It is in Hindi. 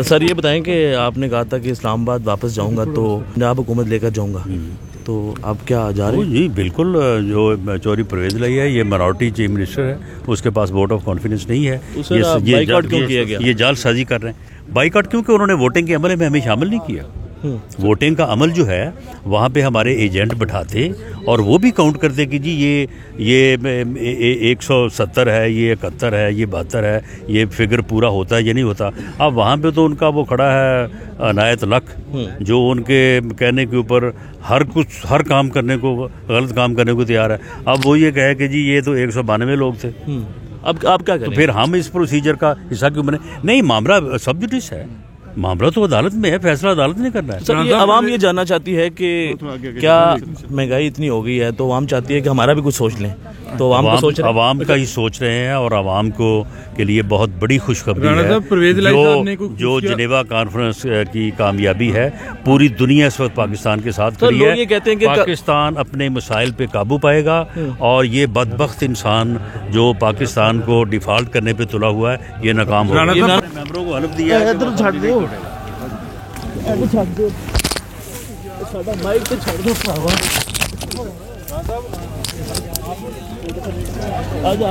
सर ये बताएं कि आपने कहा था कि इस्लामाबाद वापस जाऊंगा तो पंजाब हुकूमत लेकर जाऊंगा, तो आप क्या जा रहे हैं? जी बिल्कुल। जो चौधरी परवेज़ लाई है, ये माइनॉरिटी चीफ मिनिस्टर है, उसके पास वोट ऑफ कॉन्फिडेंस नहीं है। ये बाइकआउट क्यों किया गया? ये जालसाजी कर रहे हैं। बाइकआउट क्योंकि उन्होंने वोटिंग के अमल में हमें शामिल नहीं किया। वोटिंग का अमल जो है वहाँ पे हमारे एजेंट बैठाते और वो भी काउंट करते कि जी ये 170 है, ये 71 है, ये 72 है, ये फिगर पूरा होता है या नहीं होता। अब वहाँ पे तो उनका वो खड़ा है अनायत लक, जो उनके कहने के ऊपर हर काम करने को, गलत काम करने को तैयार है। अब वो ये कहे कि जी ये तो 192 लोग थे। अब आप क्या करें? तो फिर हम इस प्रोसीजर का हिस्सा क्यों बने? नहीं, मामला सब जुडिस है, मामला तो अदालत में है, फैसला अदालत ने करना है। सर ये आवाम ये जानना चाहती है कि क्या महंगाई इतनी हो गई है तो आवाम चाहती है कि हमारा भी कुछ सोच लें, तो आवाम का ही सोच रहे हैं और आवाम को के लिए बहुत बड़ी खुशखबरी है जो जिनेवा कॉन्फ्रेंस की कामयाबी है। पूरी दुनिया इस वक्त पाकिस्तान के साथ खड़ी है। ये कहते हैं कि पाकिस्तान अपने मसाइल पे काबू पाएगा और ये बदबख्त इंसान जो पाकिस्तान को डिफॉल्ट करने पे तुला हुआ है, ये नाकाम होगा। मेंबरों को हल्फ दिया है। आजा